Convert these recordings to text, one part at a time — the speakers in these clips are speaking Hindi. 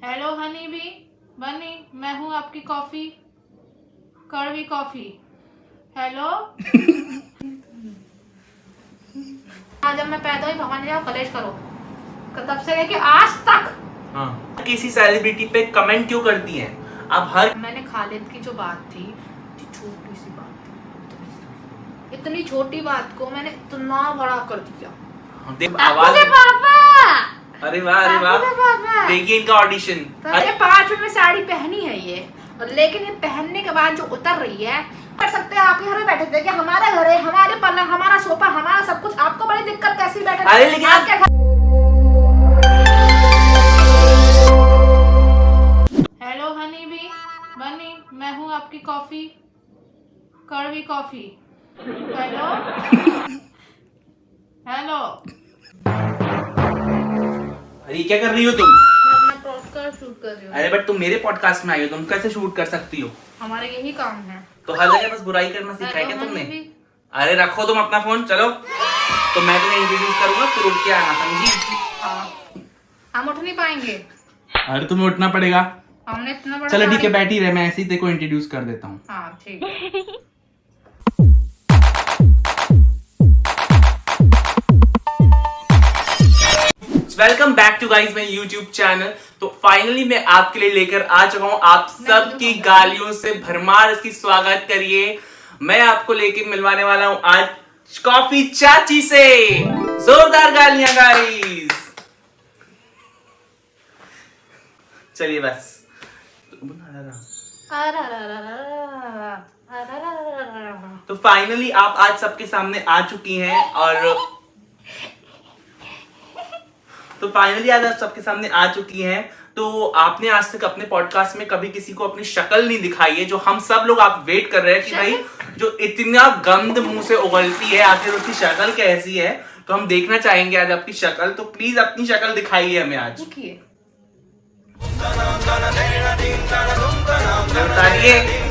हेलो हनी बी बनी, मैं हूँ आपकी कॉफी, कड़वी कॉफी। हेलो। जब मैं पैदा हुई भगवान ने जाओ कलेश करो, तब से लेके आज तक। हाँ, किसी सेलिब्रिटी पे कमेंट क्यों करती हैं आप? हर मैंने खालिद की जो बात थी, छोटी सी बात थी, इतनी छोटी बात को मैंने इतना बड़ा कर दिया। आवाज पापा। अरे वाह, अरे वाह, देखिए इनका ऑडिशन। अरे 5 मिनट में साड़ी पहनी है ये, लेकिन ये पहनने के बाद जो उतर रही है, कर सकते हैं आप ही घर में बैठे थे कि हमारा घर है, हमारे पलंग, हमारा सोफा, हमारा सब कुछ, आपको बड़ी दिक्कत कैसी बैठे? अरे लेकिन आप क्या? हेलो हनी बी बनी, मैं हूँ आपकी कॉफी, कड़वी कॉफी। हेलो। हेलो। अरे क्या कर रही हो तुम? मैं अपना पॉडकास्ट शूट कर रही हूँ। अरे बट तुम मेरे पॉडकास्ट में आई हो, तुम कैसे शूट कर सकती हो? हमारे यही काम है। तो हर जगह बस बुराई करना सीखा है क्या तुमने? अरे रखो तुम अपना फोन, चलो। तो मैं तुम्हें इंट्रोड्यूस करूंगा, फिर उठ के आना, समझी? हाँ। हम उठ नहीं पाएंगे। अरे तुम्हें उठना पड़ेगा। हमने इतना बड़ा। चलो ठीक है, बैठी रहे, मैं ऐसे ही तेको इंट्रोड्यूस कर देता हूँ। हाँ ठीक है। Welcome back to guys my YouTube channel. तो फाइनली मैं आपके लिए लेकर आ चुका हूँ आप सब की गालियों से भरमार इसकी स्वागत करिए। मैं आपको लेके मिलवाने वाला हूँ आज कॉफी चाची से। जोरदार गालियां गाइस। चलिए बस। तो फाइनली आप आज सबके सामने आ चुकी हैं तो आपने आज तक अपने पॉडकास्ट में कभी किसी को अपनी शक्ल नहीं दिखाई है, जो हम सब लोग आप वेट कर रहे हैं कि भाई जो इतना गंद मुंह से उगलती है आखिर उसकी शक्ल कैसी है। तो हम देखना चाहेंगे आज आपकी शक्ल, तो प्लीज अपनी शक्ल दिखाइए हमें आज। बताइए।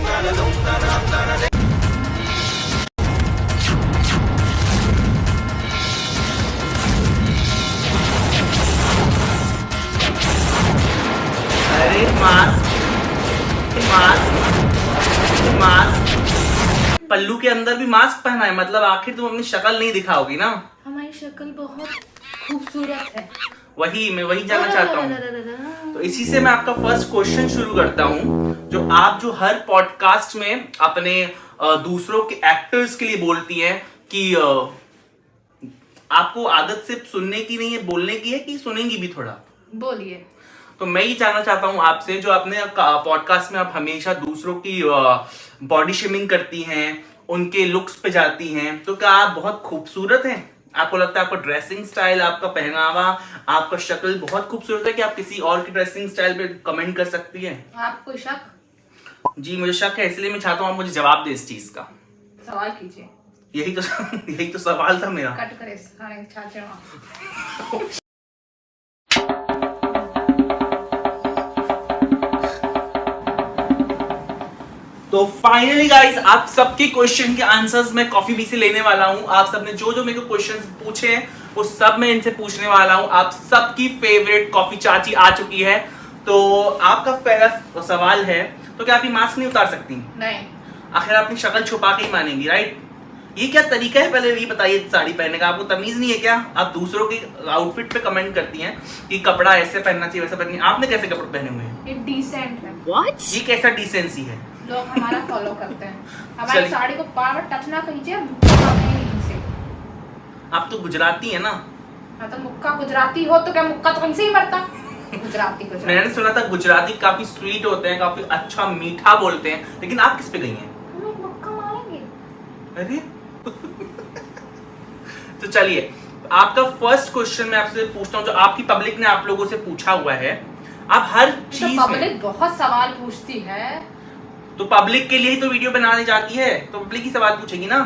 अरे मास्क पल्लू के अंदर भी मास्क पहना है, मतलब आखिर तुम अपनी शक्ल नहीं दिखाओगी ना? हमारी शक्ल बहुत खूबसूरत है। मैं वही जानना चाहता हूँ। तो इसी से मैं आपका फर्स्ट क्वेश्चन शुरू करता हूँ। जो हर पॉडकास्ट में अपने दूसरों के एक्टर्स के लिए बोलती हैं कि आपको आदत सिर्फ सुनने की नहीं है, बोलने की है कि सुनेंगी भी थोड़ा? बोलिए। तो मैं ये जानना चाहता हूँ आपसे, जो अपने पॉडकास्ट में आप हमेशा दूसरों की बॉडी शेमिंग करती हैं, उनके लुक्स पे जाती हैं, तो क्या आप बहुत खूबसूरत हैं? आपको लगता है आपका ड्रेसिंग स्टाइल, आपका पहनावा, आपका शक्ल बहुत खूबसूरत है कि आप किसी और की ड्रेसिंग स्टाइल पे कमेंट कर सकती हैं? आपको शक? जी मुझे शक है, इसलिए मैं चाहता हूँ आप मुझे जवाब दे इस चीज का। सवाल कीजिए। यही तो सवाल था मेरा। कट करे खाने छाछ। तो फाइनली गाइस, आप सबके क्वेश्चन के आंसर्स मैं कॉफी बी से लेने वाला हूं। आप सबने जो मेरे को क्वेश्चंस पूछे हैं वो सब मैं इनसे पूछने वाला हूं। आप सबकी फेवरेट कॉफी चाची आ चुकी है। तो आपका पहला सवाल है, तो क्या आप ये मास्क नहीं उतार सकती? नहीं। आखिर आप अपनी शक्ल छुपा के ही मानेंगी, राइट? ये क्या तरीका है, पहले ये बताइए। साड़ी पहनने का आपको तमीज नहीं है क्या? आप दूसरों के आउटफिट पे कमेंट करती हैं कि कपड़ा ऐसे पहनना चाहिए, वैसा पहनना। आपने कैसे कपड़े पहने हुए हैं? ये डिसेंट है। What? ये कैसा डिसेंसी है? लोग हमारा फॉलो करते हैं। हमारी साड़ी को बार बार टच ना कीजिए, नहीं से। आप तो गुजराती है ना? हाँ तो मुक्का गुजराती हो तो क्या मुक्का तो वहीं से ही मरता? गुजराती। मैंने सुना था गुजराती काफी स्वीट होते हैं, काफी अच्छा मीठा बोलते हैं, लेकिन आप किस पे गई हैं? हम मुक्का मारेंगे। अरे तो चलिए, आपका फर्स्ट क्वेश्चन मैं आपसे पूछता हूँ, जो आपकी पब्लिक ने आप लोगों से पूछा हुआ है। आप हर चीज तो पब्लिक बहुत सवाल पूछती है, तो पब्लिक के लिए ही तो वीडियो बनाने जाती है, तो पब्लिक ही सवाल पूछेगी ना।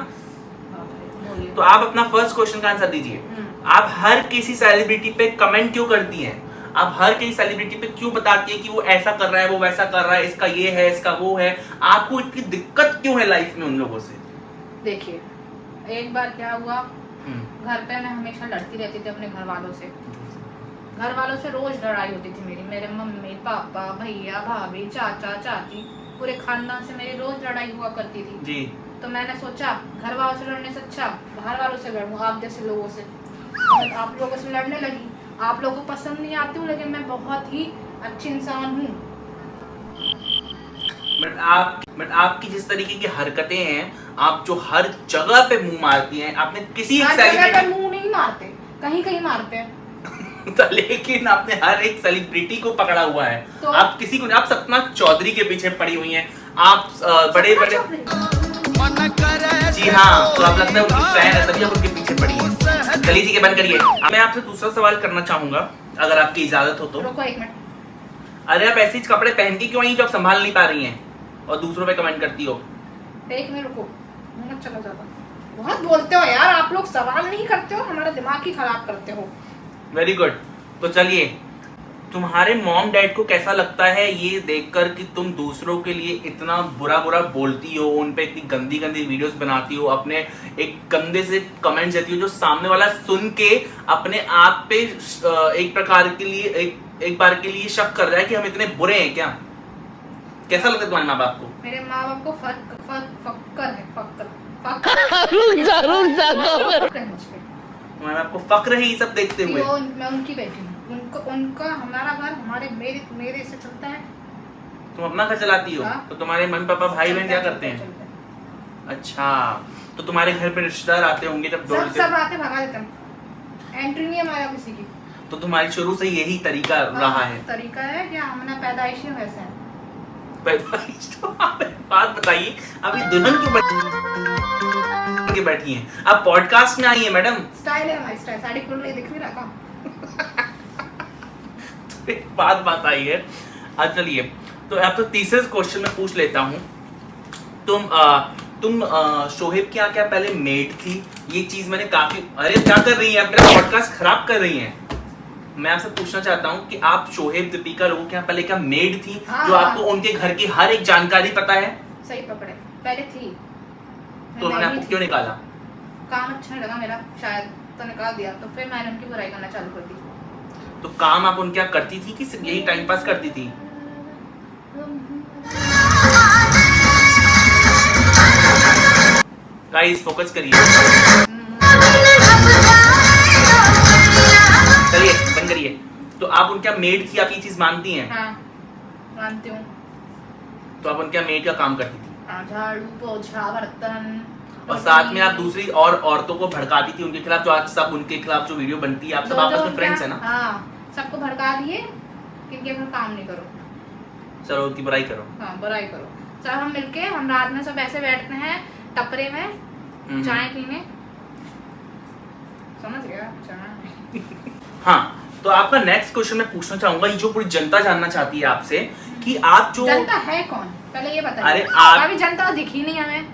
तो आप अपना फर्स्ट क्वेश्चन का आंसर दीजिए। आप हर किसी सेलिब्रिटी पे कमेंट क्यों करती हैं? आप हर किसी सेलिब्रिटी पे क्यों बताती हैं कि वो ऐसा कर रहा है, वो वैसा कर रहा है, इसका ये है, इसका वो है? आपको इतनी दिक्कत क्यों है लाइफ में उन लोगों से? देखिए, एक बार क्या हुआ, घर पे मैं हमेशा लड़ती रहती थी अपने घर वालों से। घर वालों से रोज लड़ाई होती थी मेरी, मेरे मम्मी पापा भैया भाभी चाचा चाची पूरे खानदान से मेरी रोज लड़ाई हुआ करती थी जी। तो मैंने सोचा घर वालों से लड़ने से अच्छा बाहर वालों से लड़ूं, आप जैसे लोगों से। तो मैं आप लोगों से लड़ने लगी। आप लोगों को पसंद नहीं आती हूँ लेकिन मैं बहुत ही अच्छी इंसान हूँ। बट आपकी जिस तरीके की हरकतें हैं, आप जो हर जगह पे मुंह मारती हैं, आपने किसी एक हर जगह पे सेलिब्रिटी मुंह नहीं मारते, कहीं कहीं मारते हैं। लेकिन आपने हर एक सेलिब्रिटी को पकड़ा हुआ है। तो आप किसी को, आप सपना चौधरी के पीछे पड़ी हुई हैं, आप बड़े बड़े, जी हाँ, तो आप लगता है उनकी फैन है तभी आप उनके पीछे पड़ी हैं। चलिए ठीक है, बंद करिए। अब मैं आपसे दूसरा सवाल करना चाहूंगा अगर आपकी इजाजत हो तो। रुको एक मिनट। अरे आप ऐसे कपड़े पहन के क्यों आई जो आप संभाल नहीं पा रही हैं और दूसरों पे कमेंट करती हो? एक मिनट रुको, मत चलो ज्यादा, बहुत बोलते हो यार आप लोग, सवाल नहीं करते हो, हमारा दिमाग ही खराब करते हो। Very good. तो चलिए, तुम्हारे मॉम डैड को कैसा लगता है ये देखकर कि तुम दूसरों के लिए इतना बुरा बुरा बोलती हो, उन पे इतनी गंदी गंदी वीडियोस बनाती हो, अपने एक गंदे से कमेंट्स देती हो जो सामने वाला सुन के अपने आप पे एक प्रकार के लिए एक बार के लिए शक कर रहा है कि हम इतने बुरे हैं क्या? कैसा लगता है तुम्हारे माँ बाप को? मेरे माँ बाप को फक्कर है, फक्कर तुम्हारे बाप को फक्र है ये सब देखते हुए? मैं उनकी बेटी हूँ, उनका हमारा घर मेरे से चलता है। तुम अपना घर चलाती हो? हाँ? तो तुम्हारे मम्मी पापा भाई बहन क्या करते हैं? अच्छा, तो तुम्हारे घर पे रिश्तेदार आते होंगे जब सब आते भगा देते हैं, एंट्री नहीं है हमारा किसी की। तो तुम्हारी शुरू से यही तरीका रहा है? तरीका है क्या, हमने पैदाइश ही वैसे है। बात बताइए, अभी दुल्हन क्यों बैठी हैं? आप पॉडकास्ट में आई हैं मैडम। स्टाइल है हमारी, स्टाइल, साड़ी खुल रही दिख नहीं रहा का? बात आई है। अच्छा चलिए, तो अब तो तीसरे क्वेश्चन में पूछ लेता हूँ। तुम शोहेब के यहाँ क्या पहले मेड थी? ये चीज मैंने काफी, अरे क्या कर रही हैं आप, मेरा पॉडकास्ट खराब कर रही हैं। मैं आपसे पूछना चाहता हूँ कि आप शोहेब दीपिका लोगों के यहाँ पहले क्या मेड थी? जो आपको उनके घर की हर एक जानकारी पता है? सही पकड़े, पहले थी। तो उन्होंने आपको क्यों निकाला? काम अच्छा नहीं लगा मेरा शायद, तो निकाल दिया। तो फिर मैंने उनकी बुराई करना चालू कर दी। तो काम आप उनके यहाँ करती थी कि सिर्फ यही टाइम पास करती थी? गाइस फोकस करिए। चलिए बंद करिए। तो आप उनके यहाँ मेड थी, आप ये चीज मानती हैं? हाँ, मानती हूँ। तो आप उनके यहाँ मेड का काम करती थी? हाँ, झाड़ू पोछा बर्तन, और साथ में आप दूसरी और औरतों को भड़काती थी उनके खिलाफ, जो आज सब उनके खिलाफ जो वीडियो बनती है, आप सब आपस में फ्रेंड्स है ना? हाँ, सबको भड़का दिए कि घर काम नहीं करो, चलो उनकी बुराई करो। हाँ, बुराई करो। सब हम मिलके, हम रात में सब ऐसे बैठते हैं टपरे में चाय पीने, समझ गया? चाय। हाँ, तो आपका नेक्स्ट क्वेश्चन मैं पूछना चाहूंगा, ये जो पूरी जनता जानना चाहती है आपसे कि आप जो जनता है कौन, पहले ये बताइए। अरे आप, अभी जनता दिखी नहीं हमें।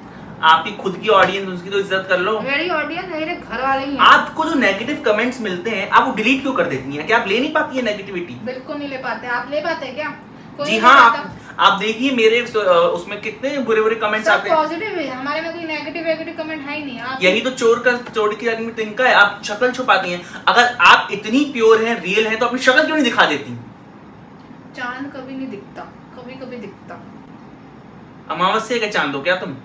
आपकी खुद की ऑडियंस, उसकी तो इज्जत कर लो। मेरी ऑडियंस मेरे घर वाले ही हैं। आपको जो नेगेटिव कमेंट्स मिलते हैं आप वो डिलीट क्यों कर देती हैं? क्या आप ले नहीं पाती है नेगेटिविटी? बिल्कुल नहीं ले पाते। आप ले पाते हैं क्या? जी हाँ, आप देखिए मेरे उसमें कितने बुरे बुरे कमेंट्स आते हैं। पॉजिटिव है, हमारे में कोई नेगेटिव कमेंट है ही नहीं। आप यही तो चोर की आदमी तिनका है, आप शक्ल छुपाती हैं। अगर आप इतनी प्योर हैं, रियल हैं, तो अपनी शक्ल क्यों नहीं दिखा देती? चांद कभी नहीं दिखता, कभी कभी दिखता। अमावस्या का चांद हो क्या तुम?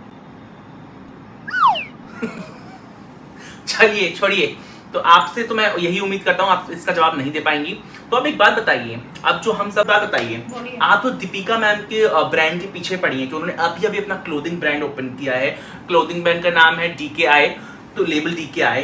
चलिए छोड़िए, तो आपसे तो मैं यही उम्मीद करता हूँ आप इसका जवाब नहीं दे पाएंगी। तो अब एक बात बताइए, अब जो हम सब बात बताइए, आप तो दीपिका मैम के ब्रांड के पीछे पड़ी हैं कि उन्होंने अभी अभी अपना क्लोथिंग ब्रांड ओपन किया है। क्लोथिंग ब्रांड का नाम है DKI, तो लेबल DKI।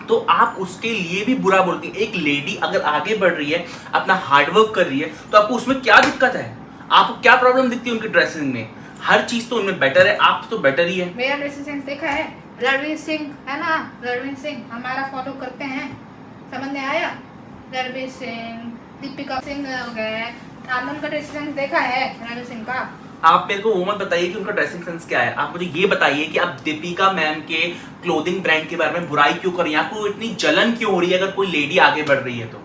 तो आप उसके लिए भी बुरा बोलती हैं। एक लेडी अगर आगे बढ़ रही है, अपना हार्डवर्क कर रही है, तो आपको उसमें क्या दिक्कत है? आपको क्या प्रॉब्लम दिखती है उनकी ड्रेसिंग में? हर चीज तो उनमें बेटर है, आप तो बेटर ही है। मेरा ड्रेसिंग सेंस देखा है? रणवीर सिंह है ना, रणवीर सिंह हमारा फॉलो करते हैं, समझ में आया? रणवीर सिंह, दीपिका सिंह हो गए, आपने उनका ड्रेसिंग सेंस देखा है रणवीर सिंह का? आप मेरे को वो मत बताइए कि उनका ड्रेसिंग सेंस क्या है, आप मुझे ये बताइए कि आप दीपिका मैम के क्लोथिंग ब्रांड के बारे में बुराई क्यों कर रही हैं? आपको इतनी जलन क्यों हो रही है अगर कोई लेडी आगे बढ़ रही है तो?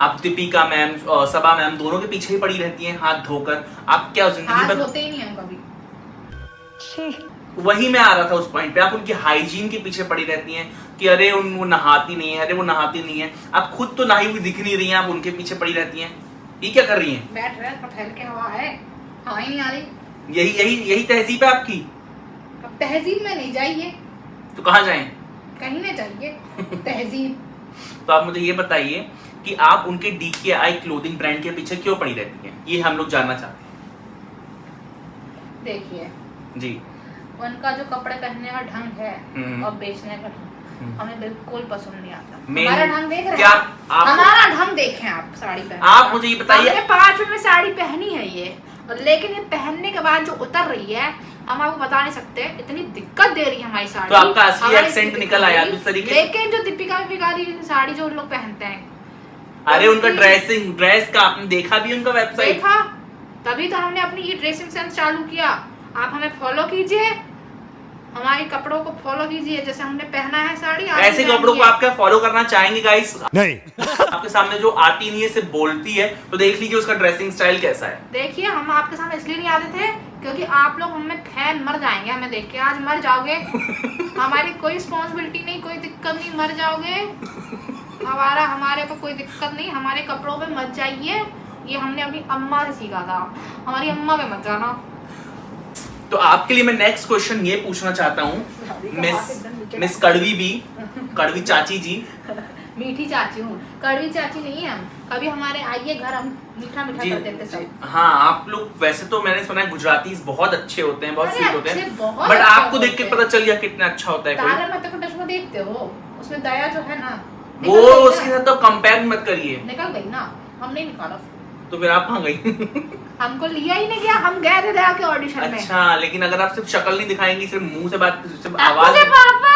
आप दीपिका मैम, सबा मैम दोनों के पीछे ही पड़ी रहती हैं हाथ धोकर। आप क्या जिंदगी में धोते ही नहीं हम कभी। वही मैं आ रहा था उस पॉइंट पे, आप उनकी हाइजीन के पीछे पड़ी रहती हैं, कि अरे वो नहाती नहीं है, अरे वो नहाती नहीं है। आप खुद तो नहाई हुई दिख नहीं रही हैं, आप उनके पीछे पड़ी रहती हैं। ये क्या कर रही हैं? बैठ रहे हैं, ठहर के हवा है, हवा ही नहीं आ रही। यही यही यही तहजीब है आपकी? अब तहजीब में नहीं जाइए तो कहाँ जाएं? कहीं नहीं जाइए तहजीब। तो आप मुझे ये बताइए कि आप उनके DKI क्लोथिंग ब्रांड के पीछे क्यों पड़ी रहती हैं? ये हम लोग जानना चाहते देखिए हैं जी। उनका जो कपड़े पहनने का ढंग है और बेचने का ढंग हमें बिल्कुल पसंद नहीं आता। हमारा ढंग देख रहे हैं आप? हमारा ढंग देखें आप, साड़ी पहन। आप मुझे ये बताइए, हमने 5 मिनट में साड़ी पहनी है ये, और लेकिन ये पहनने के बाद जो उतर रही है हम आपको बता नहीं सकते, इतनी दिक्कत दे रही है हमारी साड़ी। तो आपका असली एक्सेंट निकल आया दूसरी तरीके। लेकिन जो दीपिका साड़ी जो लोग पहनते हैं, अरे उनका ड्रेस का आपने देखा भी उनका वेबसाइट? देखा, तभी तो हमने अपनी ये ड्रेसिंग सेंस चालू किया। आप हमें फॉलो कीजिए, हमारे कपड़ों को फॉलो कीजिए, जैसे हमने पहना है साड़ी। ऐसे कपड़ों को आप क्या फॉलो करना चाहेंगे गाइस? नहीं। आपके सामने जो आती नहीं है, सिर्फ बोलती है, तो देख लीजिए उसका ड्रेसिंग स्टाइल कैसा है। देखिए हम आपके सामने इसलिए नहीं आते थे क्योंकि आप लोग हमें फैन मर जाएंगे हमें देख के। आज मर जाओगे, हमारी कोई रिस्पॉन्सिबिलिटी नहीं, कोई दिक्कत नहीं, मर जाओगे। हमारे को कोई दिक्कत नहीं, हमारे कपड़ों पे मत जाइए। ये हमने अपनी अम्मा से सीखा था, हमारी अम्मा पे मत जाना। तो आपके लिए मैं नेक्स्ट क्वेश्चन ये पूछना चाहता हूँ, मिस कड़वी चाची जी। मीठी चाची हूँ, कड़वी चाची नहीं है हम। कभी हमारे आइए घर, हम मीठा मीठा कर देते सब। हाँ, आप लोग वैसे तो मैंने सुना है गुजराती बहुत अच्छे होते हैं, बहुत स्वीट होते हैं, बट अच्छा आपको देख के पता चल गया कितना अच्छा होता है। तारक मेहता का उल्टा चश्मा देखते हो, उसमें दया जो है ना, वो उसके साथ तो कंपेयर मत करिए। निकल गई ना, हम नहीं निकाला। तो फिर आप कहाँ गई? हमको लिया ही नहीं गया, हम गए थे दया के ऑडिशन में। अच्छा, लेकिन अगर आप सिर्फ शक्ल नहीं दिखाएंगी, सिर्फ मुंह से बात, सिर्फ आवाज। आवाज। पापा,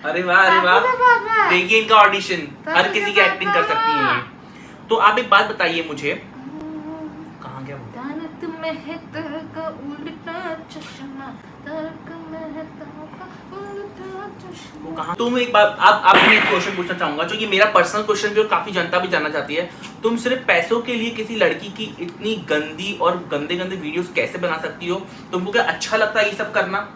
अरे वाह, अरे वाह, देखिए इनका ऑडिशन, हर किसी की एक्टिंग कर सकती है ये। तो आप एक बात बताइए मुझे, कहाँ गया वो? तारक मेहता का उल्टा चश्मा, तारक मेहता का उल्टा चश्मा। वो कहाँ? तुम एक बात, आपसे एक क्वेश्चन पूछना चाहूंगा, जो ये मेरा पर्सनल क्वेश्चन भी और काफी जनता भी जानना चाहती है। तुम सिर्फ पैसों के लिए किसी लड़की की इतनी गंदी और गंदे गंदे वीडियोस कैसे बना सकती हो? तुमको क्या अच्छा लगता है ये सब करना?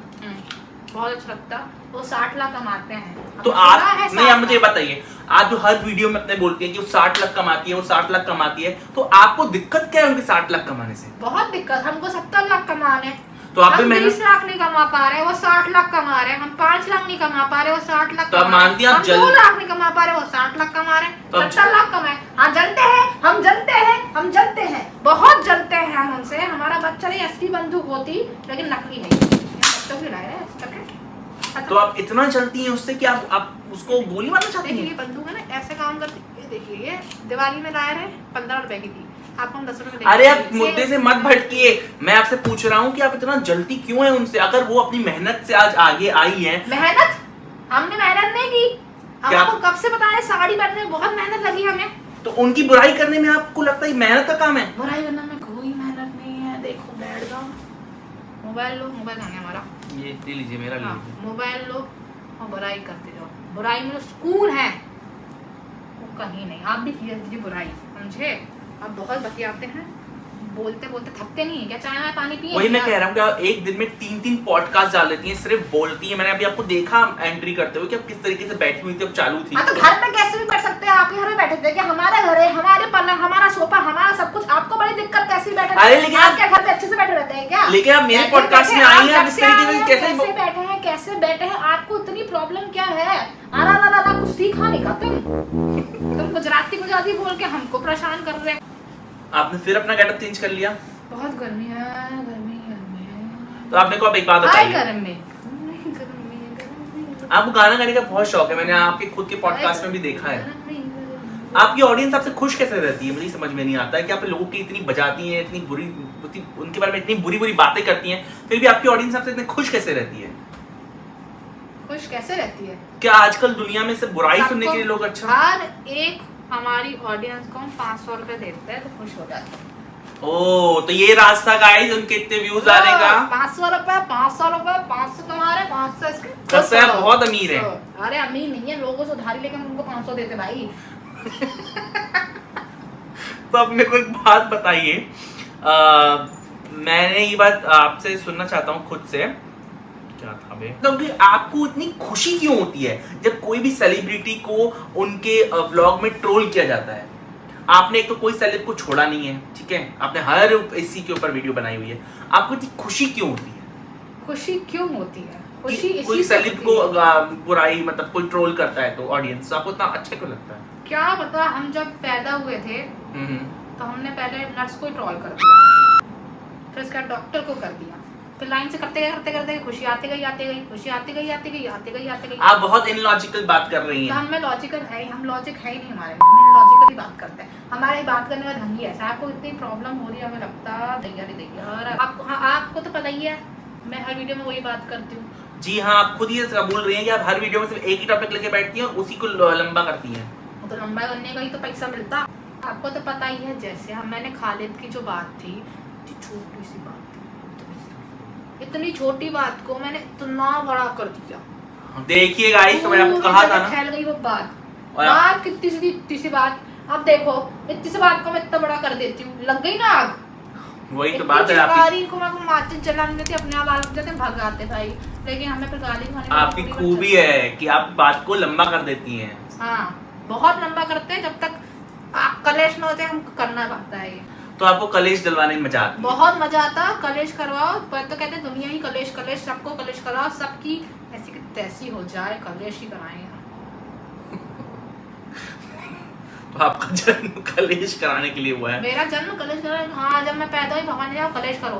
बहुत अच्छा लगता। वो 60 लाख कमाते हैं। तो आप नहीं, आप मुझे बताइए, आप जो हर वीडियो में अपने बोलती है कि वो 60 लाख कमाती है, वो 60 लाख कमाती है, तो आपको दिक्कत क्या है उनके 60 लाख कमाने से? बहुत दिक्कत, हमको 70 लाख कमाने। तो आप भी हम मेहनत, 20 लाख नहीं कमा पा रहे, वो 60 लाख कमा रहे हैं। हम 5 लाख नहीं कमा पा रहे, वो 60 लाख। तो आप मानती हैं, हम 2 लाख नहीं कमा पा रहे, वो 60 लाख कमा रहे हैं। 70 लाख कमाए। हाँ जलते हैं, हम जलते हैं, हम जलते हैं, बहुत जलते हैं हम उनसे। हमारा बच्चा नहीं, असली बंदूक होती लेकिन नकली नहीं। बच्चों की लाए तो आप इतना जलती हैं उससे कि आप उसको गोली मारना चाहती हैं? ये बंदूक है ना, ऐसे काम करती है। देखिए ये दिवाली में लाए रहे, 15 रुपए की थी, आपको हम 10 रुपए। अरे आप मुद्दे से मत भटकिए, मैं आपसे पूछ रहा हूँ कि आप इतना जलती क्यों है उनसे? अगर वो अपनी मेहनत से आज आगे आई है। मेहनत? हमने मेहनत नहीं की, क्या? हमको कब से पता है, साड़ी पहनने में बहुत मेहनत लगी हमें। तो उनकी बुराई करने में आपको लगता है मेहनत का काम है? बुराई करने में कोई मेहनत नहीं है। देखो बैठ जाओ, मोबाइल लो, मोबाइल है हमारा, ये ले लीजिए, मेरा ले हाँ, लीजिए। मोबाइल लो और बुराई करते जाओ। बुराई में सुकून है, वो कहीं नहीं। आप भी कीजिए बुराई, समझे? आप बहुत बतियाते हैं, बोलते बोलते थकते नहीं है क्या? चाय में पानी पिए? वही मैं कह रहा हूँ कि आप एक दिन में 3-3 पॉडकास्ट डाल लेती हैं, सिर्फ बोलती हैं। मैंने अभी आपको देखा एंट्री करते हुए कि आप किस तरीके से बैठी हुई थी, अब चालू थी। हाँ तो घर पे कैसे भी बैठ सकते हैं? आप घर में बैठे थे क्या? हमारा घर है, हमारे पलंग, हमारा सोफा, हमारा सब कुछ। आपको बड़ी दिक्कत कैसे बैठे? अरे लेकिन आप क्या घर पे अच्छे से बैठे रहते हैं क्या? लेकिन आप मेरे पॉडकास्ट में आई हैं, आप इस तरीके से कैसे बैठे हैं, कैसे बैठे हैं? आपको इतनी प्रॉब्लम क्या है? आरा ला ला कुछ सीखा नहीं का तुम गुजराती बोल के हमको परेशान कर रहे हैं। आपने फिर अपना गेटअप चेंज कर लिया? बहुत गर्मी है, गर्मी। तो आपने को अब एक बात बताइए, गर्मी। आपको गाना गाने का बहुत शौक है, मैंने आपके खुद के पॉडकास्ट में भी देखा है। आपकी ऑडियंस आपसे खुश कैसे रहती है? मुझे समझ में नहीं आता है कि आप लोगों की इतनी बजाती हैं, इतनी बुरी, उनके बारे में इतनी बुरी बुरी बातें करती हैं, फिर भी आपकी ऑडियंस आपसे इतनी खुश कैसे रहती है? खुश कैसे रहती है? क्या आजकल दुनिया में सिर्फ बुराई सुनने के लिए लोग अच्छा? हर एक हमारी ऑडियंस को हम 500 रुपए देते हैं तो खुश हो जाते हैं। ओ, तो ये रास्ता गाइस उनके इतने व्यूज आने का। 500 रुपए 500 कमा रहे, 500 इसके। कसम है, बहुत अमीर है। अरे अमीर नहीं है, लोगों से उधारी लेके हम उनको 500 देते भाई। तो अब मेरे को एक बात बताइए, मैंने ये बात आपसे सुनना चाहता हूँ खुद से क्या था बे? क्योंकि आपको इतनी खुशी क्यों होती है जब कोई भी सेलिब्रिटी को उनके व्लॉग में ट्रोल किया जाता है? आपने एक तो कोई सेलिब को छोड़ा नहीं है, ठीक है, आपने हर इसी के ऊपर वीडियो बनाई हुई है, आपको इतनी खुशी क्यों होती है? खुशी क्यों होती है? खुशी कि इसी कोई से सेलिब होती को है। बुराई मतलब कोई ट्रोल करता है तो ऑडियंस आपको इतना अच्छा क्यों लगता है? क्या पता, हम जब पैदा हुए थे हम्म। तो हमने पहले नर्स को ट्रोल कर दिया, फिर उसके बाद डॉक्टर को कर दिया, फिर लाइन से करते खुशी आती गई, खुशी आती गई। आप बहुत इनलॉजिकल बात कर रही तो हैं। हम में लॉजिकल है, हम लॉजिक है ही नहीं हमारे में, हम लॉजिकली बात करते हैं, हमारे बात करने का ढंग ही ऐसा है। आपको इतनी प्रॉब्लम हो रही है, हमें लगता दैया आपको, हाँ, आपको तो पता ही है मैं हर वीडियो में वही बात करती हूँ। जी हाँ, आप खुद ही बोल रही हैं कि आप हर वीडियो में सिर्फ एक ही टॉपिक लेके बैठती हैं और उसी को लंबा करती हैं। तो लंबा करने का ही तो पैसा मिलता। आपको तो पता ही है, जैसे हम, मैंने खालिद की जो बात थी, छोटी सी बात थी, इतनी छोटी बात को मैंने इतना बड़ा कर दिया। देखिए गाइस, तो मैंने आपको कहा था ना, फैल गई वो बात। और बात कितनी सी इतनी सी बात, अब देखो इतनी सी बात को मैं इतना बड़ा कर देती हूँ, लग गई ना आग। वही तो बात है आपकी। को मैं माचिस जलाने देती, अपने आप आग जाते भगाते भाई, लेकिन हमें फिर गाली खाने आपकी खूबी है कि आप बात को लंबा कर देती हैं। हाँ, बहुत लंबा करते हैं, जब तक कलेश न होते हमको करना पड़ता है ये। तो आपको कलेश जलवाने में मजा आती है? बहुत मजा आता, कलेश करवाओ, पर तो कहते हैं दुनिया ही कलेश, सबको कलेश कराओ, सबकी ऐसी की तैसी हो जाए, कलेश ही कराएंगे। तो आपका जन्म कलेश कराने के लिए हुआ है? मेरा जन्म कलेश कराने, हाँ, जब मैं पैदा हुई भगवान ने जाओ कलेश करो,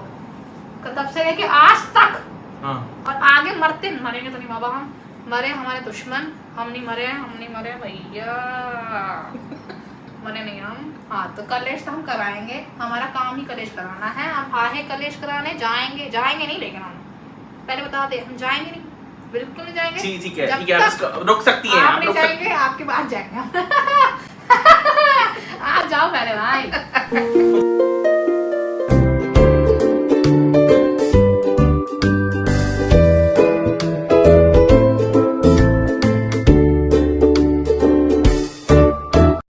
तब से लेके आज तक। हाँ। और आगे मरेंगे तो नहीं बाबा, हम मरे हमारे दुश्मन, हम नहीं मरे भैया, मरे नहीं हम। हाँ, तो कलेश तो हम कराएंगे, हमारा काम ही कलेश कराना है। हम आए कलेश कराने, जाएंगे नहीं, लेकिन हम पहले बता दे, हम जाएंगे नहीं, बिल्कुल नहीं जाएंगे। जी ठीक है, आप इसको रुक सकती हैं, आप नहीं जाएंगे, आपके बाद जाएंगे। आप जाओ पहले भाई।